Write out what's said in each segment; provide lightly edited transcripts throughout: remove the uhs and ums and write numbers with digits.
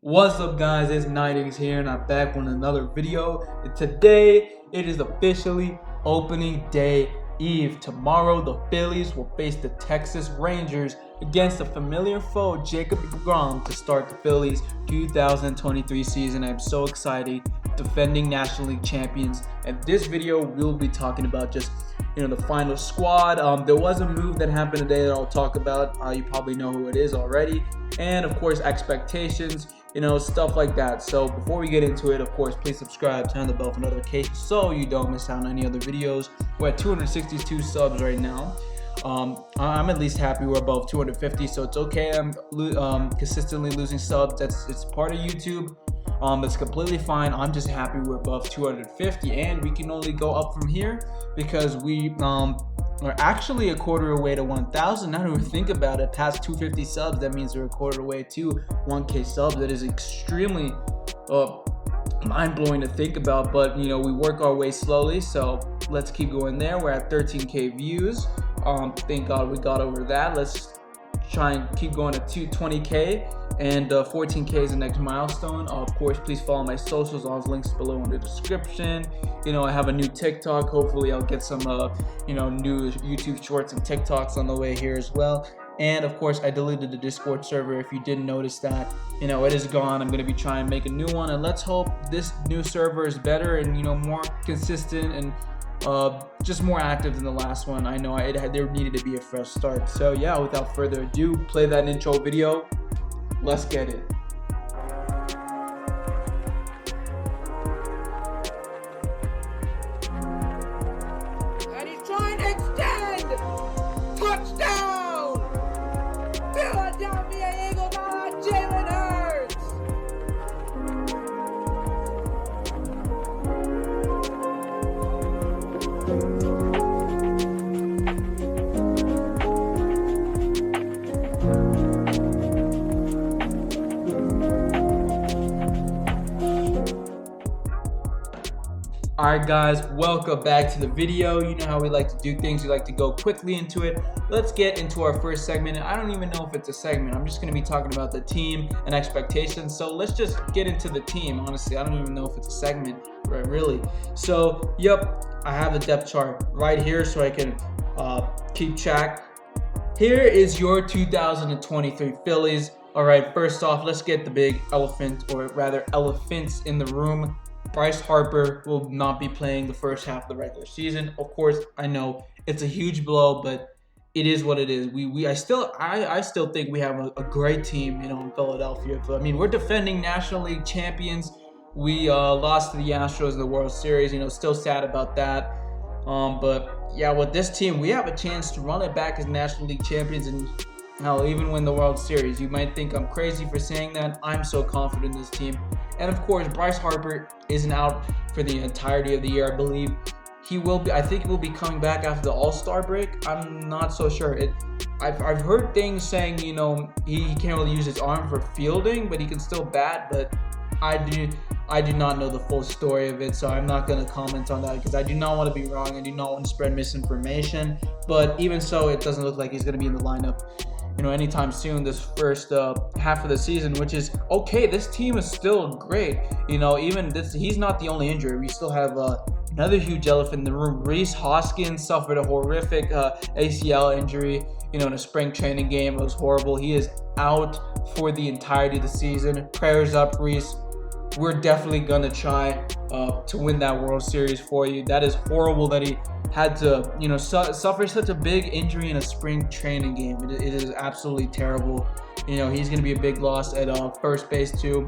What's up, guys? It's Nightings here, and I'm back with another video. And today it is officially opening day eve. Tomorrow the Phillies will face the Texas Rangers against a familiar foe, Jacob Degrom, to start the Phillies 2023 season. I'm so excited. Defending National League champions, and this video we'll be talking about just the final squad. There was a move that happened today that I'll talk about. You probably know who it is already, and of course expectations, stuff like that. So before we get into it, of course, please subscribe, turn the bell for notifications so you don't miss out on any other videos. We're at 262 subs right now. I'm at least happy we're above 250, so it's okay. I'm consistently losing subs. It's part of YouTube. It's completely fine. I'm just happy we're above 250, and we can only go up from here because we are actually a quarter away to 1,000. Now that we think about it, past 250 subs, that means we're a quarter away to 1K subs. That is extremely mind-blowing to think about, but we work our way slowly, so let's keep going there. We're at 13K views. Thank God we got over that. Let's try and keep going to 220K, and 14K is the next milestone. Of course, please follow my socials. All the links below in the description. I have a new TikTok. Hopefully I'll get some new YouTube shorts and TikToks on the way here as well. And of course, I deleted the Discord server. If you didn't notice that, it is gone. I'm going to be trying to make a new one, and let's hope this new server is better and more consistent and just more active than the last one. I know there needed to be a fresh start. So yeah, without further ado, play that intro video. Let's get it. And he's trying to extend. Touchdown! Philadelphia Eagles on Jalen Hurts. Alright guys, welcome back to the video. You know how we like to do things. We like to go quickly into it. Let's get into our first segment, and I don't even know if it's a segment. I'm just going to be talking about the team and expectations. So let's just get into the team. Honestly, I don't even know if it's a segment, right? Really. So yep, I have the depth chart right here so I can keep track. Here is your 2023 Phillies. Alright, first off, let's get the big elephant, or rather elephants in the room. Bryce Harper will not be playing the first half of the regular season. Of course, I know it's a huge blow, but it is what it is. I still think we have a great team, in Philadelphia. But I mean, we're defending National League champions. We lost to the Astros in the World Series. Still sad about that. But yeah, with this team, we have a chance to run it back as National League champions, and hell, even win the World Series. You might think I'm crazy for saying that. I'm so confident in this team. And of course, Bryce Harper isn't out for the entirety of the year. I believe he will be. I think he will be coming back after the All-Star break. I'm not so sure. I've heard things saying, he can't really use his arm for fielding, but he can still bat. But I do not know the full story of it, so I'm not going to comment on that because I do not want to be wrong. I do not want to spread misinformation. But even so, it doesn't look like he's going to be in the lineup anytime soon this first half of the season, which is okay. This team is still great. Even this, he's not the only injury. We still have another huge elephant in the room. Rhys Hoskins suffered a horrific ACL injury, in a spring training game. It was horrible. He is out for the entirety of the season. Prayers up, Rhys. We're definitely going to try to win that World Series for you. That is horrible that he had to, suffer such a big injury in a spring training game. It is absolutely terrible. He's going to be a big loss at first base too.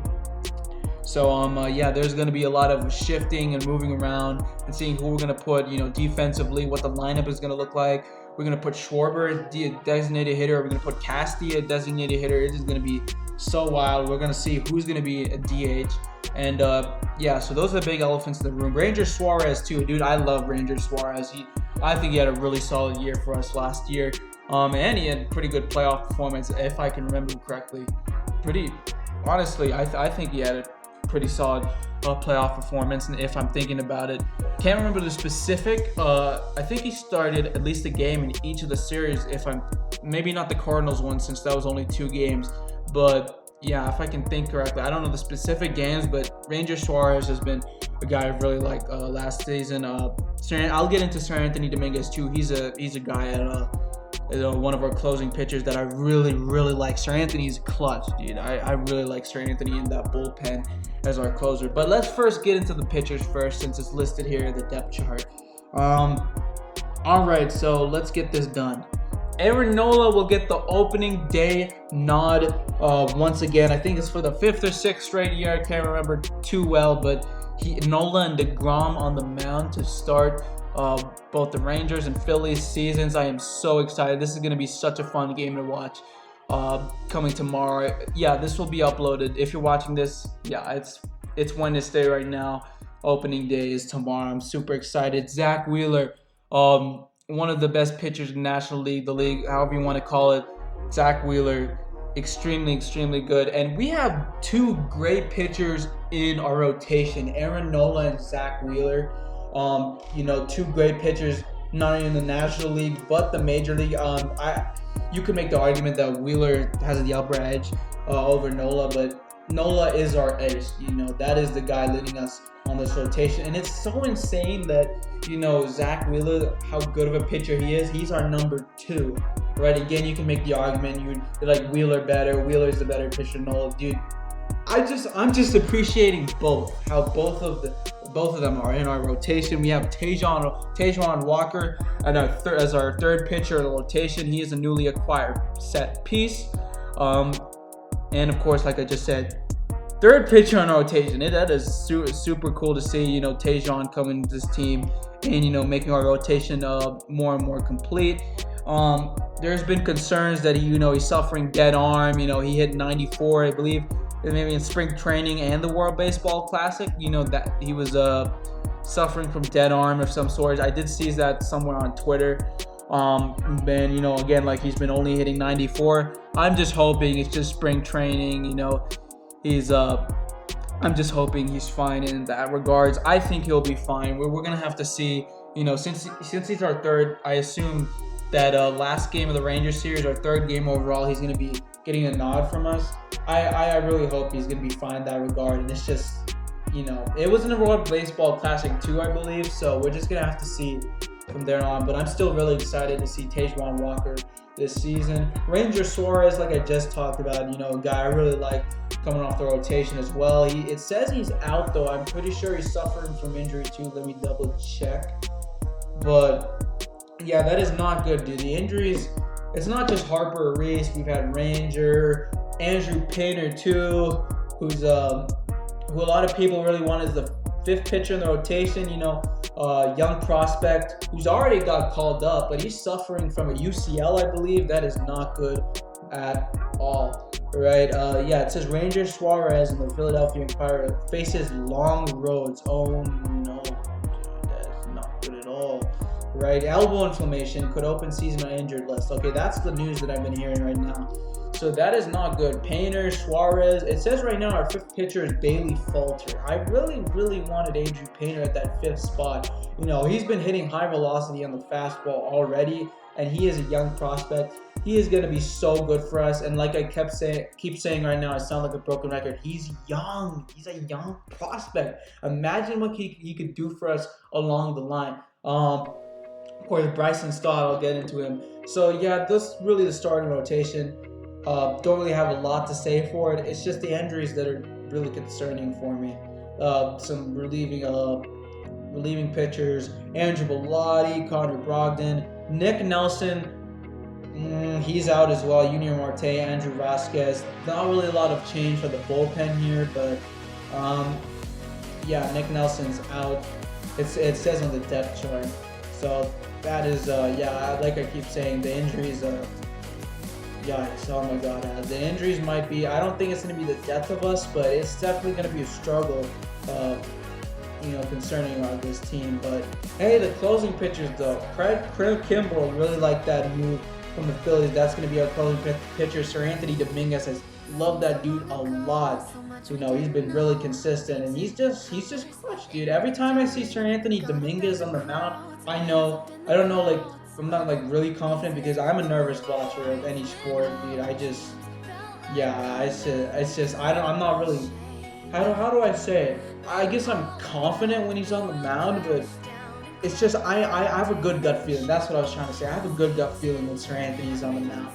So, yeah, there's going to be a lot of shifting and moving around and seeing who we're going to put, defensively, what the lineup is going to look like. We're going to put Schwarber, a designated hitter. We're going to put Castillo, a designated hitter. It is going to be so wild. We're going to see who's going to be a DH. And, yeah, so those are the big elephants in the room. Ranger Suarez, too. Dude, I love Ranger Suarez. I think he had a really solid year for us last year. And he had pretty good playoff performance, if I can remember correctly. Honestly, I think he had a pretty solid playoff performance, and if I'm thinking about it, can't remember the specific. I think he started at least a game in each of the series. If I'm maybe not the Cardinals one, since that was only 2 games, but yeah, if I can think correctly, I don't know the specific games, but Ranger Suarez has been a guy I really liked last season. I'll get into Sir Anthony Dominguez too. He's a guy at one of our closing pitchers that I really like. Sir Anthony's clutch, dude. I really like Sir Anthony in that bullpen as our closer. But let's first get into the pitchers first, since it's listed here in the depth chart. All right, so let's get this done. Aaron Nola will get the opening day nod once again. I think it's for the 5th or 6th straight year. I can't remember too well, but Nola and Degrom on the mound to start both the Rangers and Phillies seasons. I am so excited. This is going to be such a fun game to watch coming tomorrow. Yeah, this will be uploaded. If you're watching this, yeah, it's Wednesday right now. Opening day is tomorrow. I'm super excited. Zach Wheeler, one of the best pitchers in the National League, the league, however you want to call it. Zach Wheeler, extremely good. And we have 2 great pitchers in our rotation, Aaron Nola and Zach Wheeler. 2 great pitchers, not only in the National League, but the Major League. You could make the argument that Wheeler has the upper edge over Nola, but Nola is our ace. That is the guy leading us on this rotation. And it's so insane that, Zach Wheeler, how good of a pitcher he is. He's our number 2, right? Again, you can make the argument you like Wheeler better. Wheeler's the better pitcher than Nola. Dude, I'm just appreciating both. How both of them are in our rotation. We have Tajuan Walker as our third pitcher in the rotation. He is a newly acquired set piece. And of course, like I just said, third pitcher on rotation. That is super cool to see, Tajuan coming to this team and, making our rotation more and more complete. There's been concerns that he's suffering dead arm. He hit 94, I believe, maybe in spring training and the World Baseball Classic. That he was suffering from dead arm of some sort. I did see that somewhere on Twitter. And again, like, he's been only hitting 94. I'm just hoping it's just spring training. I'm just hoping he's fine in that regards. I think he'll be fine. We're gonna have to see. Since he's our third, I assume that last game of the Rangers series, our third game overall, he's gonna be getting a nod from us. I really hope he's gonna be fine in that regard. And it's just, it was in the World Baseball Classic too, I believe. So we're just gonna have to see from there on. But I'm still really excited to see Tajuan Walker this season. Ranger Suarez, like I just talked about, a guy I really like coming off the rotation as well. It says he's out though. I'm pretty sure he's suffering from injury too. Let me double check. But yeah, that is not good, dude. The injuries, it's not just Harper or Reese. We've had Ranger, Andrew Painter too, who a lot of people really want as the 5th pitcher in the rotation. Young prospect who's already got called up, but he's suffering from a UCL, I believe. That is not good at all, right? It says Ranger Suarez and the Philadelphia Empire faces long roads. Oh no, that's not good at all, right? Elbow inflammation could open season on injured list. Okay, that's the news that I've been hearing right now. So that is not good. Painter, Suarez. It says right now our 5th pitcher is Bailey Falter. I really wanted Andrew Painter at that 5th spot. He's been hitting high velocity on the fastball already, and he is a young prospect. He is going to be so good for us. And like I keep saying right now, I sound like a broken record. He's young. He's a young prospect. Imagine what he could do for us along the line. Of course, Bryson Stott, I'll get into him. So yeah, this is really the starting rotation. Don't really have a lot to say for it. It's just the injuries that are really concerning for me. Some relieving pitchers: Andrew Bellotti, Connor Brogdon, Nick Nelson. He's out as well. Junior Marte, Andrew Vasquez. Not really a lot of change for the bullpen here, but Nick Nelson's out. It says on the depth chart. So that is like I keep saying, the injuries. Yikes, oh my god. The injuries might be, I don't think it's going to be the death of us, but it's definitely going to be a struggle, concerning this team. But hey, the closing pitchers though, Craig Kimbrell, really like that move from the Phillies. That's going to be our closing pitcher. Sir Anthony Dominguez has loved that dude a lot. He's been really consistent, and he's just clutch, dude. Every time I see Sir Anthony Dominguez on the mound, I don't know, I'm not really confident because I'm a nervous watcher of any sport, dude. Yeah, it's just I'm not really. How do I say it? I guess I'm confident when he's on the mound, but it's just I have a good gut feeling. That's what I was trying to say. I have a good gut feeling when Sir Anthony's on the mound.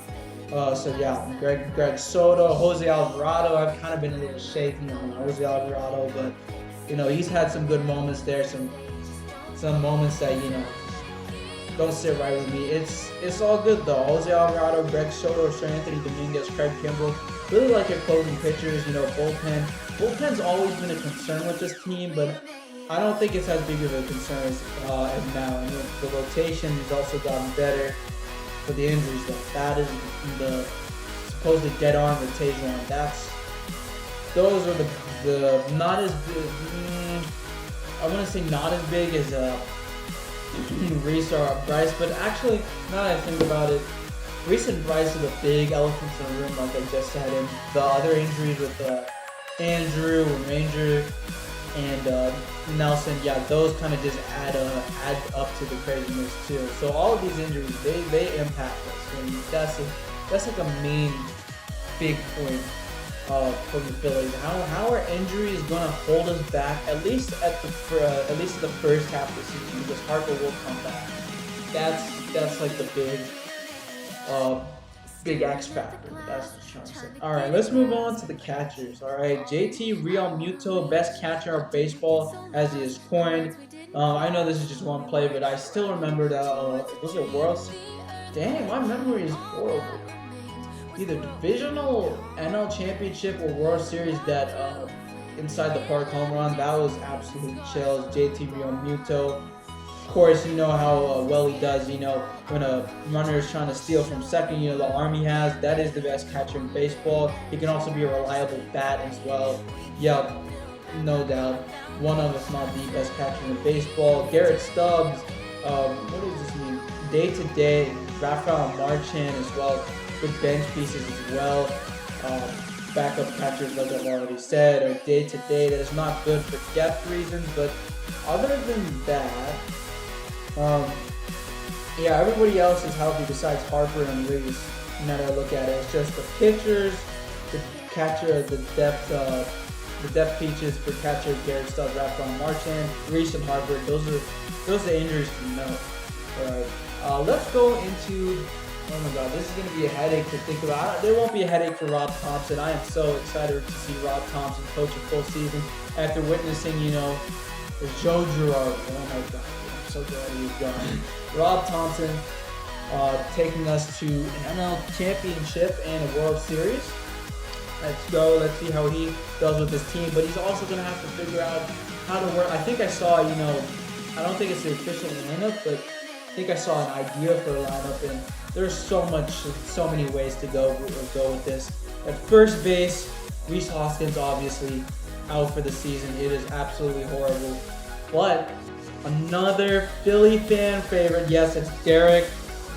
So yeah, Greg Soto, Jose Alvarado. I've kind of been a little shaky on Jose Alvarado, but he's had some good moments there. Some moments that don't sit right with me. It's all good though. Jose Alvarado, Greg Soto, Sir Anthony Dominguez, Craig Kimbrell. Really like your closing pitchers. Bullpen. Bullpen's always been a concern with this team, but I don't think it's as big of a concern as now. The rotation has also gotten better for the injuries. That is the supposedly dead arm or Taser arm. Those are the not as big. I want to say not as big as Reese or Bryce, but actually, now that I think about it, Reese and Bryce are the big elephants in the room, like I just said. And the other injuries with Andrew, Ranger, and Nelson, yeah, those kind of just add up to the craziness too. So all of these injuries, they impact us, and that's like a main big point from the Phillies. How are injuries going to hold us back at least at the first half of the season? Because Harper will come back. That's like the big X factor. That's the chance. All right, let's move on to the catchers. All right, JT Realmuto, best catcher of baseball, as he is coined. I know this is just one play, but I still remember that. Was it World Series? Dang, my memory is horrible. Either divisional, NL Championship, or World Series that inside the park home run. That was absolute chills. JT Realmuto. Of course, you know how well he does. When a runner is trying to steal from second, the arm he has. That is the best catcher in baseball. He can also be a reliable bat as well. Yep, no doubt. One of, if not the best catcher in baseball. Garrett Stubbs. What does this mean? Day to day. Rafael Marchan as well. Good bench pieces as well. Backup catchers, like I've already said, are day to day. That is not good for depth reasons, but other than that, everybody else is healthy besides Harper and Reese. Now that I look at it, it's just the pitchers, the catcher, the depth peaches for catcher Garrett Stubbs, Rafael Marchan, Reese and Harper. Those are the injuries to note. All right, let's go into. Oh my God, this is going to be a headache to think about. There won't be a headache for Rob Thompson. I am so excited to see Rob Thompson coach a full season after witnessing, Joe Girardi. Oh my God, I'm so glad he's gone. Rob Thompson taking us to an NL Championship and a World Series. Let's go. Let's see how he does with his team. But he's also going to have to figure out how to work. I think I saw, I don't think it's the official lineup, but I think I saw an idea for a lineup, and there's so many ways to go with this. At first base, Rhys Hoskins obviously out for the season. It is absolutely horrible. But another Philly fan favorite, yes, it's Derek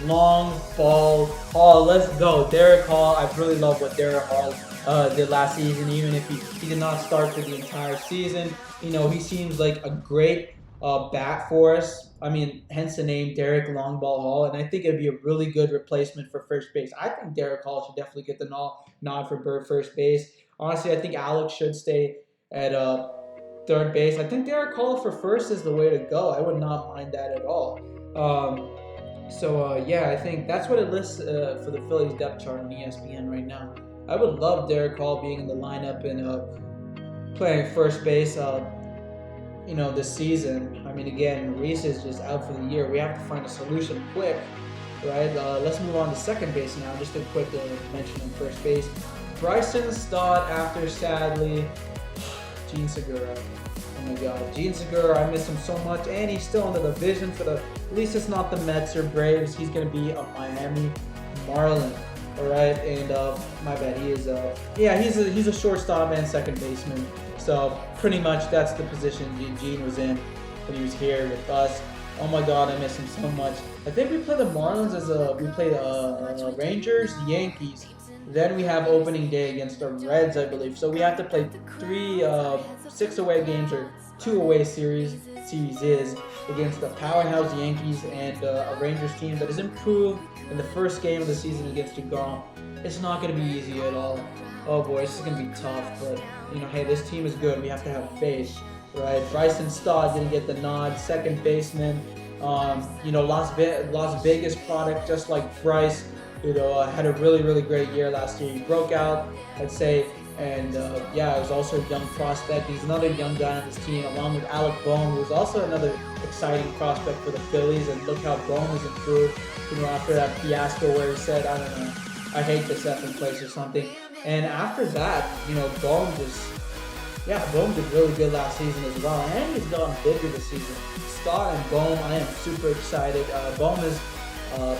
Long Ball Hall. Let's go, Derek Hall. I really love what Derek Hall did last season, even if he did not start for the entire season. He seems like a great bat for us. I mean, hence the name Derek Longball Hall, and I think it'd be a really good replacement for first base. I think Derek Hall should definitely get the nod for first base. Honestly, I think Alex should stay at third base. I think Derek Hall for first is the way to go. I would not mind that at all. I think that's what it lists for the Phillies depth chart on ESPN right now. I would love Derek Hall being in the lineup and playing first base. This season. I mean, again, Reese is just out for the year. We have to find a solution quick, right? Let's move on to second base now. Just a quick mention on first base. Bryson Stott after, sadly, Gene Segura. Oh my God, Gene Segura, I miss him so much, and he's still in the division for at least it's not the Mets or Braves. He's going to be a Miami Marlin. All right, and my bad, he's a shortstop and second baseman. So pretty much that's the position Gene was in when he was here with us. Oh my God, I miss him so much. I think we play the Marlins we play the Rangers, Yankees. Then we have opening day against the Reds, I believe. So we have to play 6 away games or 2 away series against the powerhouse Yankees and a Rangers team that has improved in the first game of the season against Degrom. It's not going to be easy at all. Oh boy, this is gonna be tough, but hey, this team is good. We have to have faith, right? Bryson Stott didn't get the nod, second baseman. Las Vegas product, just like Bryce. Had a really great year last year. He broke out, I'd say, and he was also a young prospect. He's another young guy on this team, along with Alec Bohm, who's also another exciting prospect for the Phillies. And look how Bohm has improved. After that fiasco where he said, I don't know, I hate this effing place or something. And after that, Bohm did really good last season as well. And he's gotten bigger this season. Stott and Bohm, I am super excited. Bohm is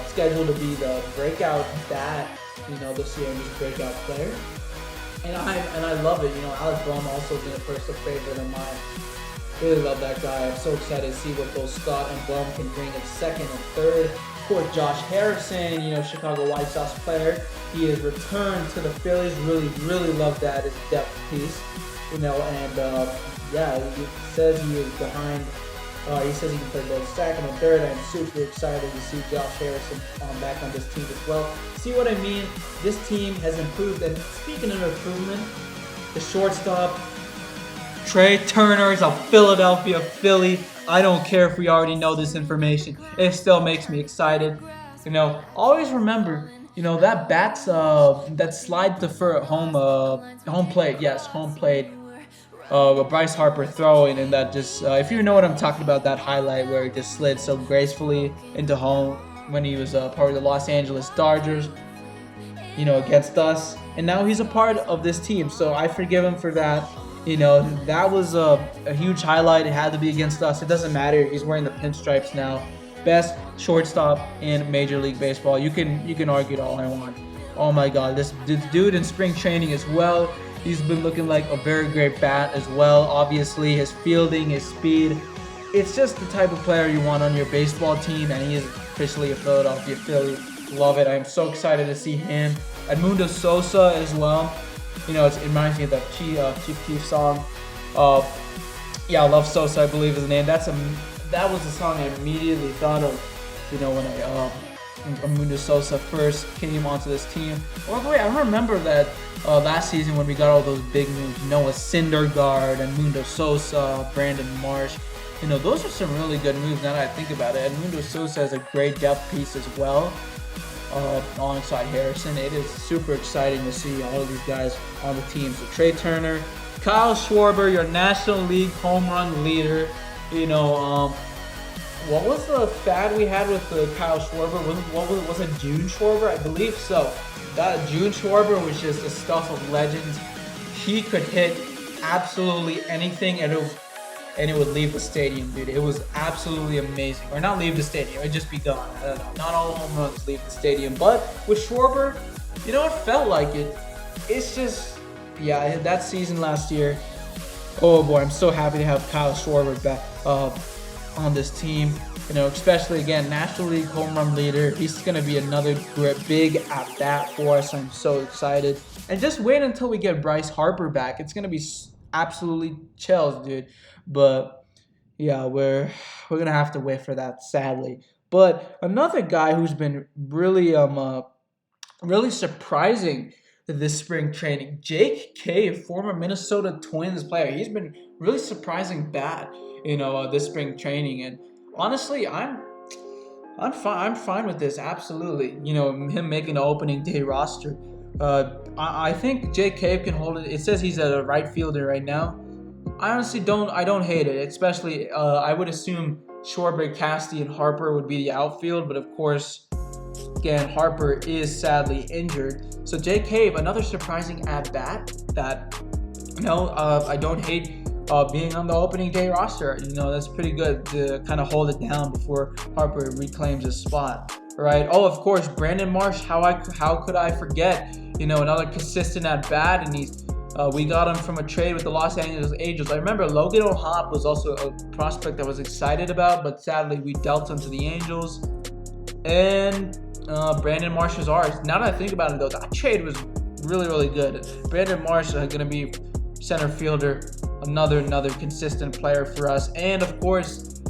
scheduled to be the breakout bat, this year, and he's a breakout player. And I love it. Alec Bohm also been a personal favorite of mine. Really love that guy. I'm so excited to see what both Stott and Bohm can bring in second and third. Of course, Josh Harrison, Chicago White Sox player. He has returned to the Phillies. Really love that as a depth piece. He says he is behind. He says he can play both second and third. I'm super excited to see Josh Harrison back on this team as well. See what I mean? This team has improved. And speaking of improvement, the shortstop, Trey Turner, is a Philadelphia Philly. I don't care if we already know this information. It still makes me excited. Always remember, that bats that slide to home plate. Yes, home plate. Bryce Harper throwing, and that just if you know what I'm talking about, that highlight where he just slid so gracefully into home when he was part of the Los Angeles Dodgers, against us, and now he's a part of this team, so I forgive him for that. That was a huge highlight. It had to be against us. It doesn't matter. He's wearing the pinstripes now. Best shortstop in Major League Baseball. You can argue it all I want. Oh my God, this dude in spring training as well. He's been looking like a very great bat as well. Obviously, his fielding, his speed. It's just the type of player you want on your baseball team, and he is officially a Philadelphia Philly. Love it. I'm so excited to see him. Edmundo Sosa as well. It reminds me of the Chief Keef song. I love Sosa, I believe is the name. That was the song I immediately thought of, when Edmundo Sosa first came onto this team. By the way, I remember that last season when we got all those big moves, Noah Syndergaard, Edmundo Sosa, Brandon Marsh. Those are some really good moves now that I think about it. Edmundo Sosa is a great depth piece as well. Alongside Harrison, it is super exciting to see all of these guys on the team. So Trey Turner, Kyle Schwarber, your National League home run leader. What was the fad we had with the Kyle Schwarber? Was it June Schwarber? I believe so. That June Schwarber was just the stuff of legends. He could hit absolutely anything, and it would leave the stadium, dude. It was absolutely amazing. Or not leave the stadium, it'd just be gone. I don't know. Not all home runs leave the stadium. But with Schwarber, it felt like it. It's just, that season last year. Oh boy, I'm so happy to have Kyle Schwarber back on this team. Especially again, National League home run leader. He's gonna be another big at bat for us. I'm so excited. And just wait until we get Bryce Harper back. It's gonna be absolutely chills, dude. But we're gonna have to wait for that, sadly. But another guy who's been really surprising this spring training, Jake Cave, former Minnesota Twins player. He's been really surprising bad, this spring training. And honestly, I'm fine with this. Absolutely, him making the opening day roster. I think Jake Cave can hold it. It says he's a right fielder right now. I honestly don't hate it, especially I would assume Schwarber, Casty, and Harper would be the outfield, but of course, again, Harper is sadly injured. So Jake Cave, another surprising at-bat that, I don't hate being on the opening day roster. That's pretty good to kind of hold it down before Harper reclaims his spot, right? Oh, of course, Brandon Marsh, how could I forget? Another consistent at-bat, and we got him from a trade with the Los Angeles Angels. I remember Logan O'Hoppe was also a prospect I was excited about, but sadly we dealt him to the Angels. And Brandon Marsh is ours. Now that I think about it, though, that trade was really good. Brandon Marsh is going to be center fielder, another consistent player for us. And of course,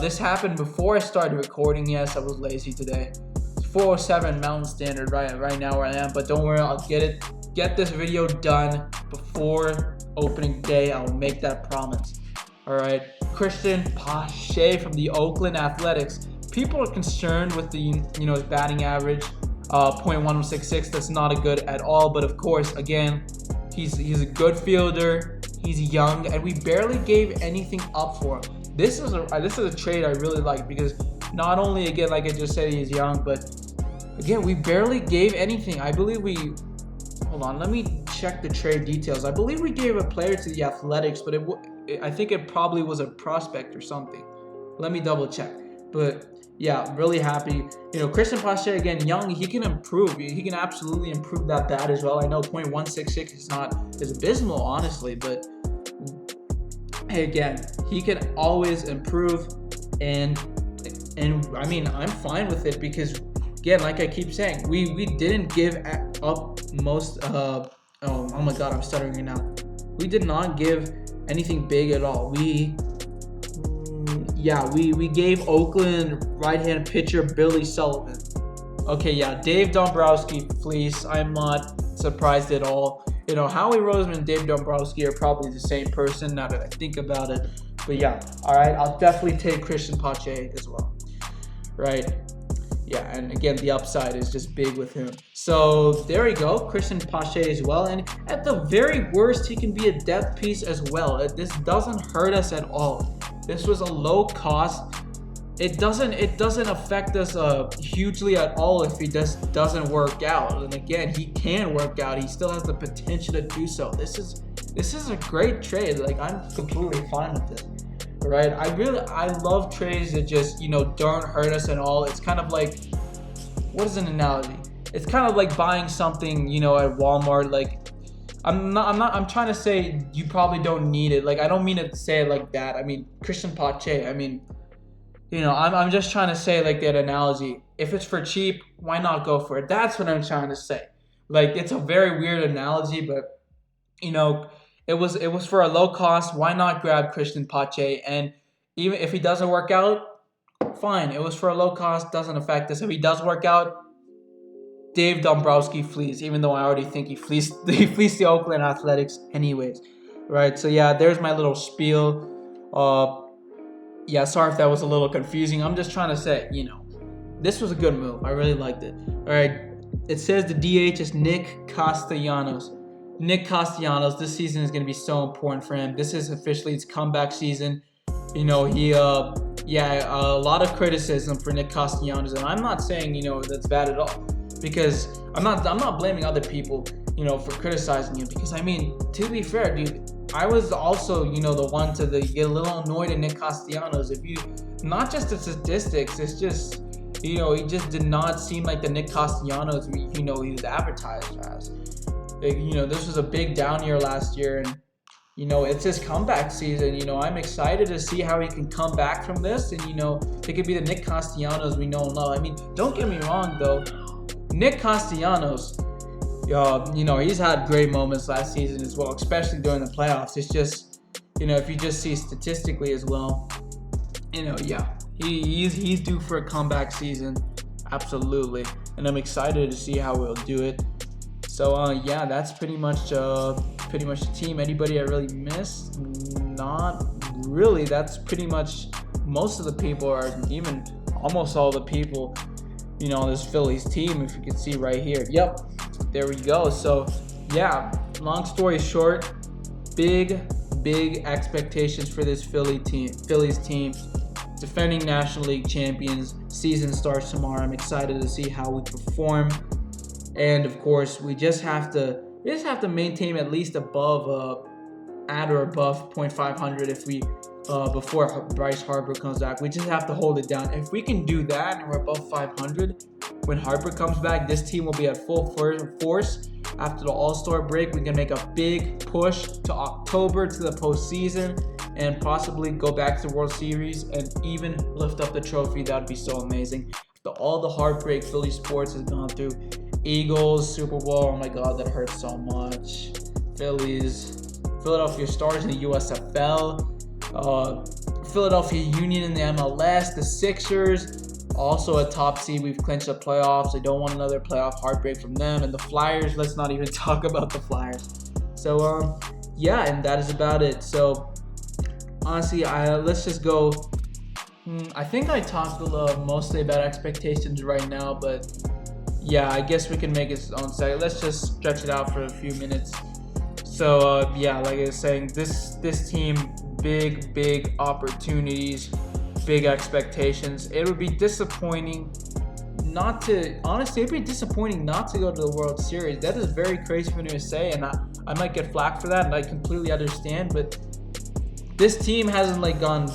this happened before I started recording. Yes, I was lazy today. It's 4:07 Mountain Standard right now where I am, but don't worry, I'll get it get this video done before opening day. I will make that promise. All right, Christian Pache from the Oakland Athletics. People are concerned with the his batting average, .166. That's not a good at all. But of course, again, he's a good fielder. He's young, and we barely gave anything up for him. This is a trade I really like because not only, again, like I just said, he's young, but again, we barely gave anything. I believe hold on, let me check the trade details. I believe we gave a player to the Athletics, but I think it probably was a prospect or something. Let me double check. But yeah, really happy. Christian Pache, again, young, he can improve. He can absolutely improve that bat as well. I know .166 is abysmal, honestly, but hey, again, he can always improve, and I mean, I'm fine with it because, again, like I keep saying, we didn't give up most. Oh my God, I'm stuttering right now. We did not give anything big at all. We gave Oakland right-hand pitcher Billy Sullivan. Okay, yeah, Dave Dombrowski fleece. I'm not surprised at all. Howie Roseman and Dave Dombrowski are probably the same person now that I think about it. But yeah, all right, I'll definitely take Christian Pache as well. Right? Yeah, and again, the upside is just big with him. So there we go, Christian Pache as well. And at the very worst, he can be a depth piece as well. This doesn't hurt us at all. This was a low cost. It doesn't affect us hugely at all if he just doesn't work out. And again, he can work out. He still has the potential to do so. This is a great trade. Like, I'm completely fine with this. Right? I love trades that just don't hurt us at all. It's kind of like, what is an analogy? It's kind of like buying something at Walmart. Like, I'm trying to say you probably don't need it. Like, I don't mean to say it like that. I mean, Christian Pache, I mean, I'm just trying to say, like, that analogy. If it's for cheap, why not go for it? That's what I'm trying to say. Like, it's a very weird analogy, but it was for a low cost. Why not grab Christian Pache? And even if he doesn't work out, fine. It was for a low cost, doesn't affect us. If he does work out, Dave Dombrowski flees, even though I already think he fleeced the Oakland Athletics anyways. Right? So yeah, there's my little spiel. Yeah, sorry if that was a little confusing. I'm just trying to say, this was a good move. I really liked it. All right. It says the DH is Nick Castellanos. Nick Castellanos, this season is going to be so important for him. This is officially his comeback season. A lot of criticism for Nick Castellanos, and I'm not saying, that's bad at all, because I'm not blaming other people, for criticizing him, because I mean, to be fair, dude, I was also, the one to get a little annoyed at Nick Castellanos. If you, not just the statistics, it's just, he just did not seem like the Nick Castellanos, he was advertised as. This was a big down year last year, and it's his comeback season. I'm excited to see how he can come back from this, and it could be the Nick Castellanos we know and love. I mean, don't get me wrong though, Nick Castellanos, he's had great moments last season as well, especially during the playoffs. It's just, if you just see statistically as well, he's due for a comeback season, absolutely, and I'm excited to see how we'll do it. So yeah, that's pretty much the team. Anybody I really missed? Not really. That's pretty much most of the people, or even almost all the people, on this Phillies team. If you can see right here. Yep, there we go. So yeah, long story short, big expectations for this Phillies team. Defending National League champions. Season starts tomorrow. I'm excited to see how we perform. And of course, we just have to maintain at least above, at or above .500 if we before Bryce Harper comes back. We just have to hold it down. If we can do that and we're above 500 when Harper comes back, this team will be at full force after the All-Star break. We can make a big push to October, to the postseason, and possibly go back to the World Series and even lift up the trophy. That would be so amazing. After all the heartbreak Philly sports has gone through. Eagles, Super Bowl, oh my God, that hurts so much. Phillies, Philadelphia Stars in the USFL, Philadelphia Union in the MLS, the Sixers, also a top seed. We've clinched the playoffs. I don't want another playoff heartbreak from them. And the Flyers, let's not even talk about the Flyers. So, yeah, and that is about it. So, honestly, let's just go. I think I talked mostly about expectations right now, but yeah, I guess we can make its own segment. Let's just stretch it out for a few minutes. So, yeah, like I was saying, this team, big opportunities, big expectations. It would be disappointing it'd be disappointing not to go to the World Series. That is very crazy for me to say, and I might get flack for that, and I completely understand, but this team hasn't gone,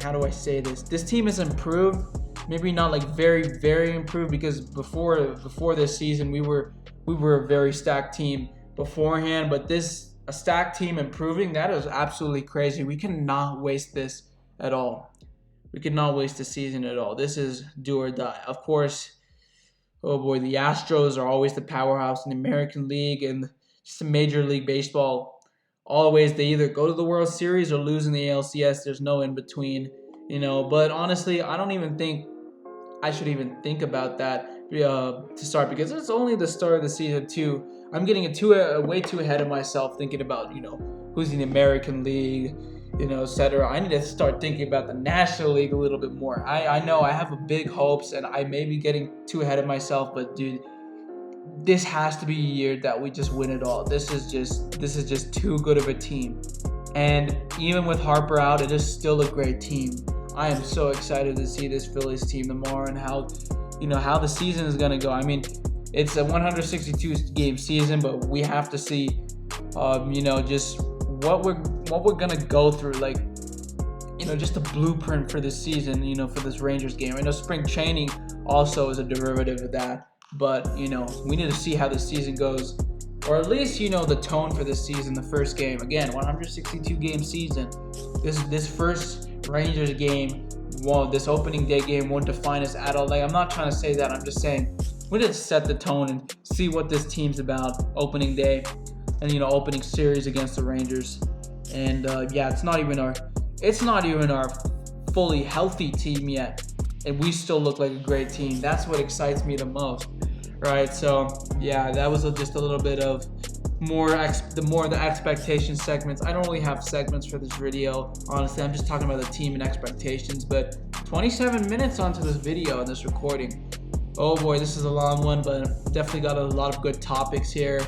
how do I say this? This team has improved, maybe not very improved, because before this season we were a very stacked team beforehand, but a stacked team improving, that is absolutely crazy. We cannot waste this at all. We cannot waste the season at all. This is do or die. Of course, oh boy, the Astros are always the powerhouse in the American League and just in Major League Baseball. Always, they either go to the World Series or lose in the ALCS. There's no in between, But honestly, I don't even think I should even think about that to start, because it's only the start of the season too. I'm getting way too ahead of myself thinking about who's in the American League, etc. I need to start thinking about the National League a little bit more. I know I have big hopes, and I may be getting too ahead of myself, but dude, this has to be a year that we just win it all. This is just too good of a team, and even with Harper out, it is still a great team. I am so excited to see this Phillies team tomorrow and how the season is gonna go. I mean, it's a 162 game season, but we have to see, just what we're gonna go through, just a blueprint for this season, for this Rangers game. I know spring training also is a derivative of that, but we need to see how the season goes, or at least the tone for this season. The first game, again, 162 game season. This first Rangers game, this opening day game won't define us at all. I'm not trying to say that. I'm just saying we need to set the tone and see what this team's about opening day, and opening series against the Rangers. And yeah, it's not even our fully healthy team yet, and we still look like a great team. That's what excites me the most, right? So yeah, that was just a little bit of the expectation segments. I don't really have segments for this video, honestly. I'm just talking about the team and expectations. But 27 minutes onto this video and this recording. Oh boy, this is a long one, but definitely got a lot of good topics here.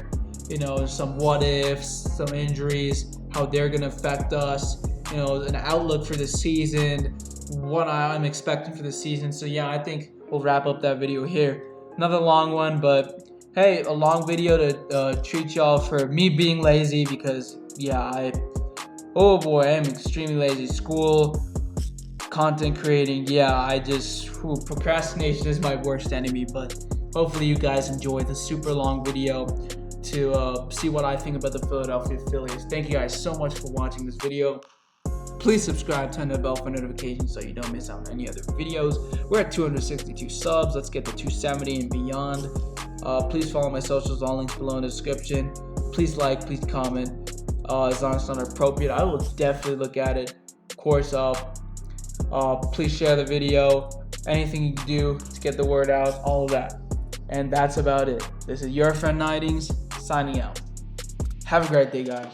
Some what ifs, some injuries, how they're gonna affect us, an outlook for the season, what I'm expecting for the season. So yeah, I think we'll wrap up that video here. Another long one, but hey, a long video to treat y'all for me being lazy, because yeah, I am extremely lazy. School, content creating, yeah, procrastination is my worst enemy. But hopefully you guys enjoyed the super long video to see what I think about the Philadelphia Phillies. Thank you guys so much for watching this video. Please subscribe, turn the bell for notifications so you don't miss out on any other videos. We're at 262 subs. Let's get to 270 and beyond. Please follow my socials, all links below in the description. Please like, please comment. As long as it's not appropriate, I will definitely look at it. Of course, please share the video. Anything you can do to get the word out, all of that. And that's about it. This is your friend Nidings signing out. Have a great day, guys.